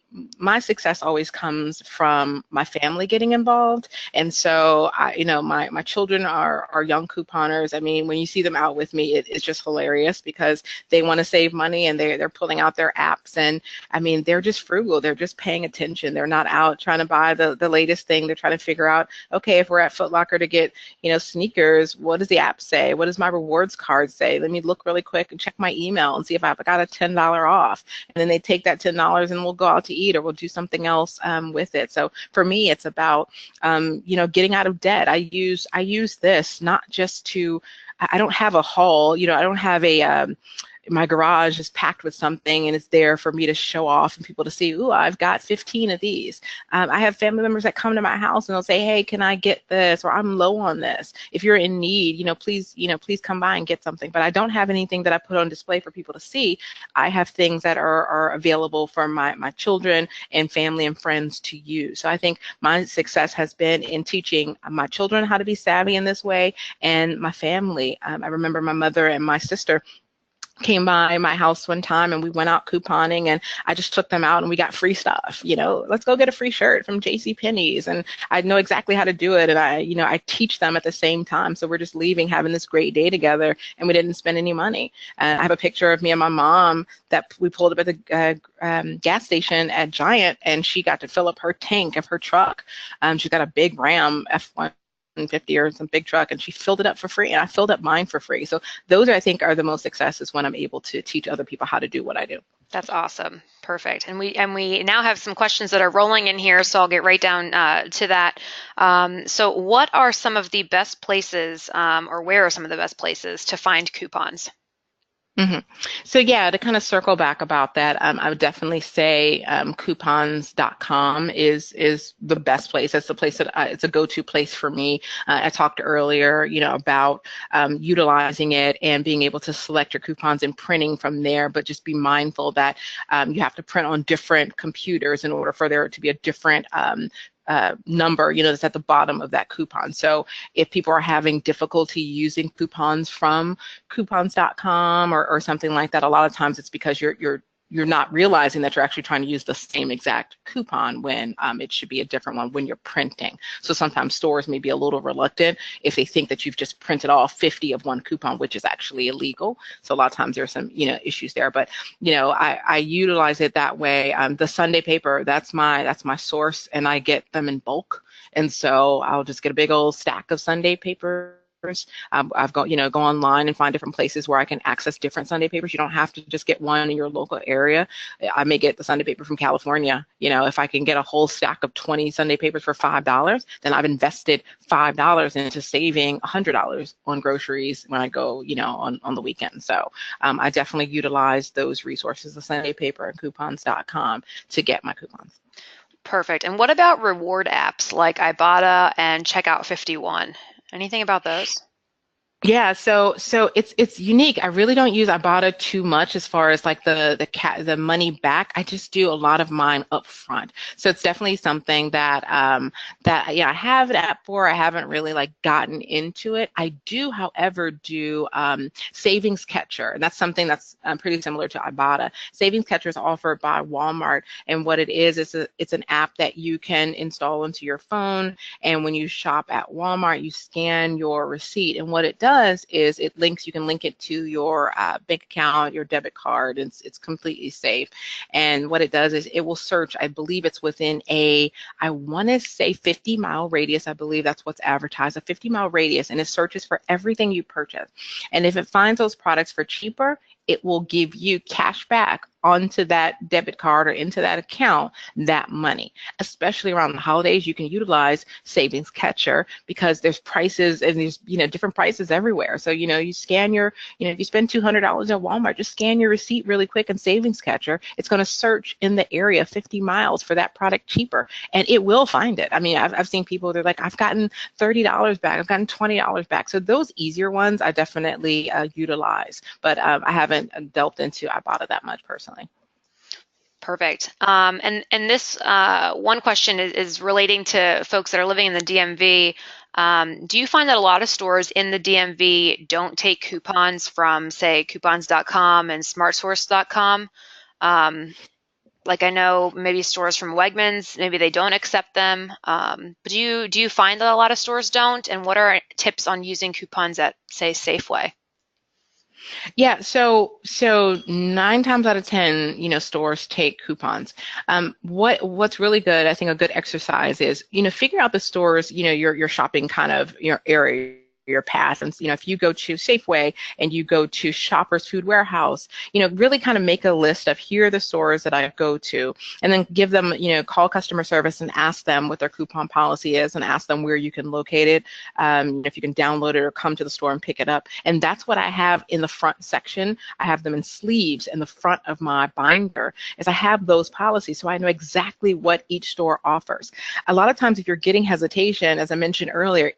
success always comes from my family getting involved. And so, my children are young couponers. I mean, when you see them out with me, it's just hilarious because they want to save money and they're pulling out their apps. And I mean, they're just frugal. They're just paying attention. They're not out trying to buy the latest thing. They're trying to figure out, okay, if we're at Foot Locker to get, sneakers, what does the app say? What does my rewards card say? Let me look really quick and check my email and see if I've got a $10 off. And then they take that $10 and we'll go out to eat or we'll do something else with it. So for me, it's about, getting out of debt. I use this not just to, I don't have a haul, I don't have my garage is packed with something and it's there for me to show off and people to see, ooh, I've got 15 of these. I have family members that come to my house and they'll say, hey, can I get this? Or I'm low on this. If you're in need, please come by and get something. But I don't have anything that I put on display for people to see. I have things that are available for my children and family and friends to use. So I think my success has been in teaching my children how to be savvy in this way and my family. I remember my mother and my sister came by my house one time and we went out couponing and I just took them out and we got free stuff. Let's go get a free shirt from JCPenney's, and I know exactly how to do it, and I teach them at the same time. So we're just leaving, having this great day together, and we didn't spend any money. I have a picture of me and my mom that we pulled up at the gas station at Giant, and she got to fill up her tank of her truck. She's got a big Ram F150 or some big truck, and she filled it up for free, and I filled up mine for free. So those, I think, are the most successes when I'm able to teach other people how to do what I do. That's awesome. Perfect. And we now have some questions that are rolling in here, so I'll get right down to that. So what are some of the best places, or where are some of the best places to find coupons? hmm So yeah, to kind of circle back about that, I would definitely say coupons.com is the best place. That's the place that it's a go-to place for me. I talked earlier, about utilizing it and being able to select your coupons and printing from there, but just be mindful that you have to print on different computers in order for there to be a different number, that's at the bottom of that coupon. So if people are having difficulty using coupons from coupons.com or something like that, a lot of times it's because you're not realizing that you're actually trying to use the same exact coupon when it should be a different one when you're printing. So sometimes stores may be a little reluctant if they think that you've just printed all 50 of one coupon, which is actually illegal. So a lot of times there's some issues there. But I utilize it that way. The Sunday paper, that's my source, and I get them in bulk. And so I'll just get a big old stack of Sunday papers. I've got, go online and find different places where I can access different Sunday papers. You don't have to just get one in your local area. I may get the Sunday paper from California. If I can get a whole stack of 20 Sunday papers for $5, then I've invested $5 into saving $100 on groceries when I go, on the weekend. So I definitely utilize those resources, the Sunday paper and coupons.com, to get my coupons. Perfect. And what about reward apps like Ibotta and Checkout 51? Anything about those? Yeah, so it's unique. I really don't use Ibotta too much as far as like the money back. I just do a lot of mine up front. So it's definitely something that I have an app for. I haven't really like gotten into it. I do, however, do Savings Catcher, and that's something that's pretty similar to Ibotta. Savings Catcher is offered by Walmart, and what it is it's an app that you can install into your phone, and when you shop at Walmart, you scan your receipt, and what it does is you can link it to your bank account, your debit card, and it's completely safe. And what it does is it will search, I believe it's within I want to say 50-mile radius. I believe that's what's advertised, a 50-mile radius, and it searches for everything you purchase. And if it finds those products for cheaper, it will give you cash back onto that debit card or into that account, that money. Especially around the holidays, you can utilize Savings Catcher because there's prices and there's different prices everywhere. So you scan if you spend $200 at Walmart, just scan your receipt really quick in Savings Catcher. It's going to search in the area 50 miles for that product cheaper, and it will find it. I mean, I've seen people, they're like, I've gotten $30 back, I've gotten $20 back. So those easier ones I definitely utilize, but I haven't delved into Ibotta that much personally. Perfect. And this one question is relating to folks that are living in the DMV. Do you find that a lot of stores in the DMV don't take coupons from, say, coupons.com and smartsource.com? Like I know maybe stores from Wegmans, maybe they don't accept them. But do you find that a lot of stores don't? And what are tips on using coupons at, say, Safeway? Yeah, so 9 times out of 10, stores take coupons. What's really good, I think a good exercise is, figure out the stores, your shopping kind of your area, your path. And if you go to Safeway and you go to Shoppers Food Warehouse, really kind of make a list of here are the stores that I go to, and then give them, call customer service and ask them what their coupon policy is and ask them where you can locate it, if you can download it or come to the store and pick it up. And that's what I have in the front section. I have them in sleeves in the front of my binder, is I have those policies so I know exactly what each store offers. A lot of times if you're getting hesitation, as I mentioned earlier,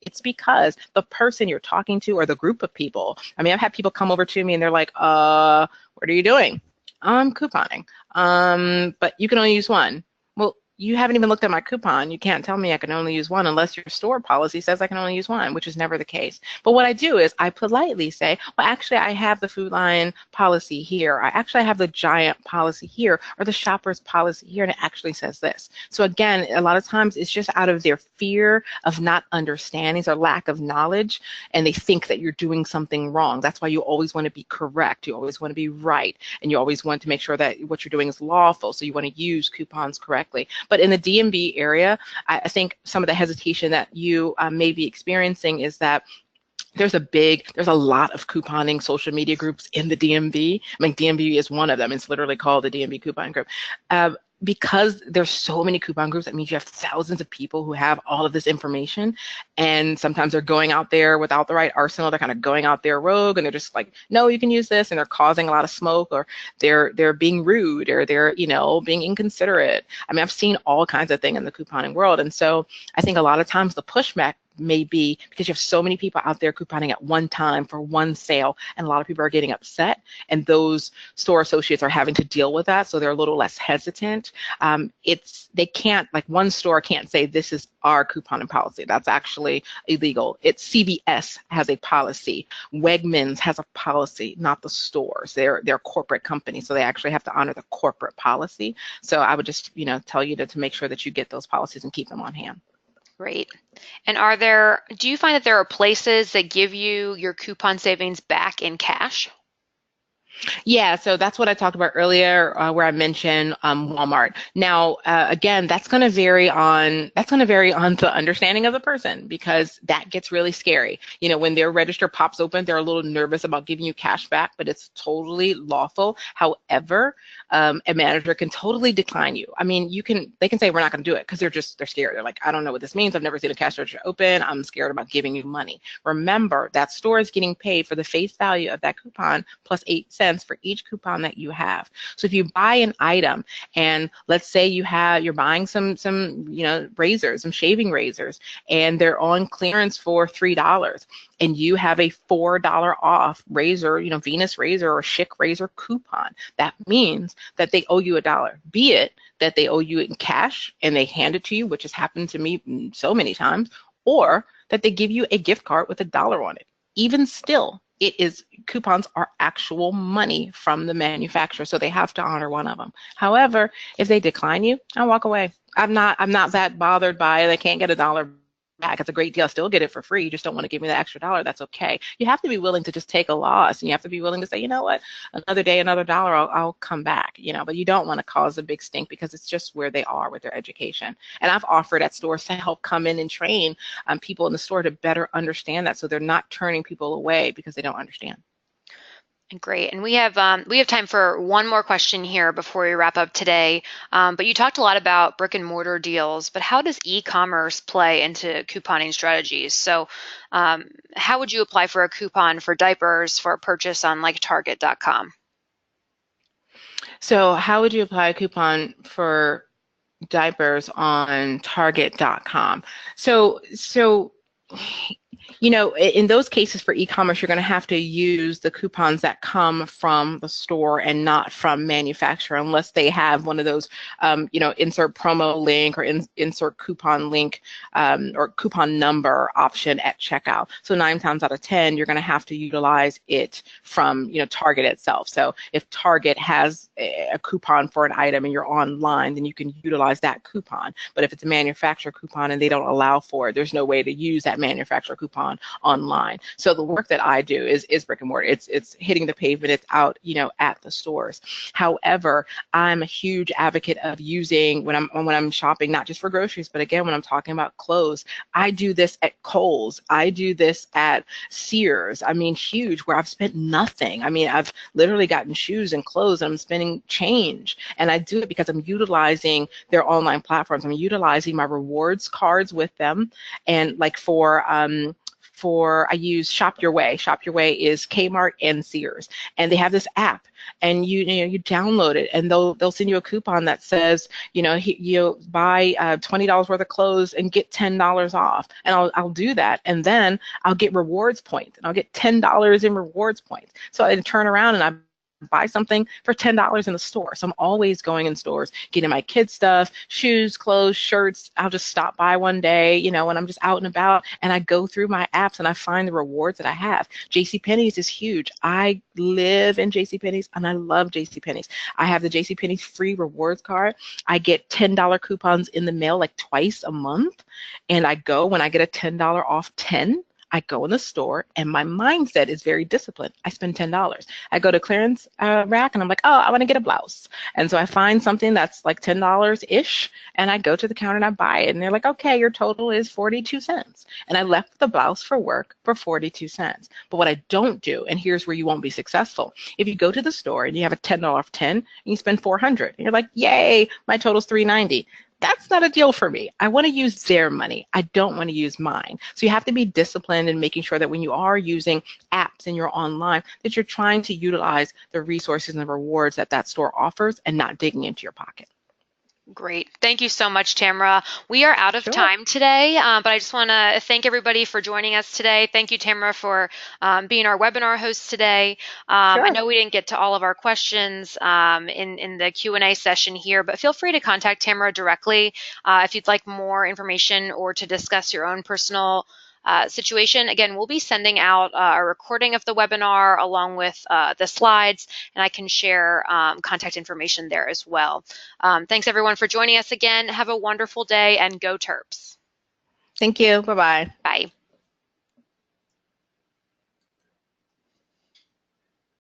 it's because the person you're talking to or the group of people. I mean, I've had people come over to me and they're like, what are you doing? I'm couponing. But you can only use one. Well, you haven't even looked at my coupon. You can't tell me I can only use one unless your store policy says I can only use one, which is never the case. But what I do is I politely say, well, actually, I have the Food Lion policy here. I actually have the Giant policy here, or the Shoppers policy here, and it actually says this. So again, a lot of times it's just out of their fear of not understanding or lack of knowledge, and they think that you're doing something wrong. That's why you always want to be correct. You always want to be right, and you always want to make sure that what you're doing is lawful, so you want to use coupons correctly. But in the DMV area, I think some of the hesitation that you may be experiencing is that there's a lot of couponing social media groups in the DMV. I mean, DMV is one of them. It's literally called the DMV coupon group. Because there's so many coupon groups, that means you have thousands of people who have all of this information, and sometimes they're going out there without the right arsenal. They're kind of going out there rogue, and they're just like, no, you can use this, and they're causing a lot of smoke, or they're being rude, or they're being inconsiderate. I mean, I've seen all kinds of things in the couponing world, and so I think a lot of times the pushback may be because you have so many people out there couponing at one time for one sale, and a lot of people are getting upset, and those store associates are having to deal with that, so they're a little less hesitant. They can't, like, one store can't say this is our couponing policy. That's actually illegal. It's CVS has a policy. Wegmans has a policy, not the stores. They're corporate companies, so they actually have to honor the corporate policy. So I would just tell you to make sure that you get those policies and keep them on hand. Great. And do you find that there are places that give you your coupon savings back in cash? Yeah, so that's what I talked about earlier, where I mentioned Walmart. Now, again, that's going to vary on the understanding of the person, because that gets really scary. When their register pops open, they're a little nervous about giving you cash back, but it's totally lawful. However, a manager can totally decline you. I mean, they can say we're not going to do it because they're scared. They're like, I don't know what this means. I've never seen a cash register open. I'm scared about giving you money. Remember, that store is getting paid for the face value of that coupon plus 8 cents for each coupon that you have. So if you buy an item, and let's say you're buying some razors, some shaving razors, and they're on clearance for $3, and you have a $4 off razor, Venus razor or Chic razor coupon, that means that they owe you $1. Be it that they owe you in cash and they hand it to you, which has happened to me so many times, or that they give you a gift card with $1 on it. Even still, coupons are actual money from the manufacturer, so they have to honor one of them. However, if they decline you, I'll walk away. I'm not that bothered by it. I can't get $1 back. It's a great deal. I still get it for free. You just don't want to give me the extra $1. That's okay. You have to be willing to just take a loss, and you have to be willing to say, you know what, another day, another $1, I'll come back. But you don't want to cause a big stink, because it's just where they are with their education. And I've offered at stores to help come in and train people in the store to better understand that, so they're not turning people away because they don't understand. Great. And we have time for one more question here before we wrap up today. But you talked a lot about brick and mortar deals, but how does e-commerce play into couponing strategies? So how would you apply for a coupon for diapers for a purchase on like Target.com? So how would you apply a coupon for diapers on Target.com? So in those cases for e-commerce, you're going to have to use the coupons that come from the store and not from manufacturer, unless they have one of those, insert promo link or insert coupon link or coupon number option at checkout. So 9 times out of 10, you're going to have to utilize it from, Target itself. So if Target has a coupon for an item and you're online, then you can utilize that coupon. But if it's a manufacturer coupon and they don't allow for it, there's no way to use that manufacturer coupon online. So the work that I do is brick and mortar. It's hitting the pavement. It's out, at the stores. However, I'm a huge advocate of using when I'm shopping, not just for groceries, but again, when I'm talking about clothes, I do this at Kohl's. I do this at Sears. I mean, huge, where I've spent nothing. I mean, I've literally gotten shoes and clothes, and I'm spending change. And I do it because I'm utilizing their online platforms. I'm utilizing my rewards cards with them. And like I use Shop Your Way. Shop Your Way is Kmart and Sears, and they have this app, and you download it, and they'll send you a coupon that says, you buy $20 worth of clothes and get $10 off, and I'll do that, and then I'll get rewards points, and I'll get $10 in rewards points. So I turn around and I buy something for $10 in the store. So I'm always going in stores, getting my kids stuff, shoes, clothes, shirts. I'll just stop by one day, when I'm just out and about, and I go through my apps and I find the rewards that I have. JCPenney's is huge. I live in JCPenney's and I love JCPenney's. I have the JCPenney's free rewards card. I get $10 coupons in the mail like twice a month, and I go when I get a $10 off 10. I go in the store and my mindset is very disciplined. I spend $10. I go to clearance rack and I'm like, oh, I want to get a blouse. And so I find something that's like $10-ish and I go to the counter and I buy it. And they're like, okay, your total is 42 cents. And I left the blouse for work for 42 cents. But what I don't do, and here's where you won't be successful, if you go to the store and you have a $10 off 10 and you spend 400 and you're like, yay, my total's 390. That's not a deal for me. I want to use their money. I don't want to use mine. So you have to be disciplined in making sure that when you are using apps and you're online, that you're trying to utilize the resources and the rewards that that store offers and not digging into your pocket. Great. Thank you so much, Tamara. We are out of time today, but I just want to thank everybody for joining us today. Thank you, Tamara, for being our webinar host today. I know we didn't get to all of our questions in the Q&A session here, but feel free to contact Tamara directly if you'd like more information or to discuss your own personal situation. Again, we'll be sending out a recording of the webinar along with the slides, and I can share contact information there as well. Thanks everyone for joining us again. Have a wonderful day and go Terps. Thank you. Bye-bye. Bye.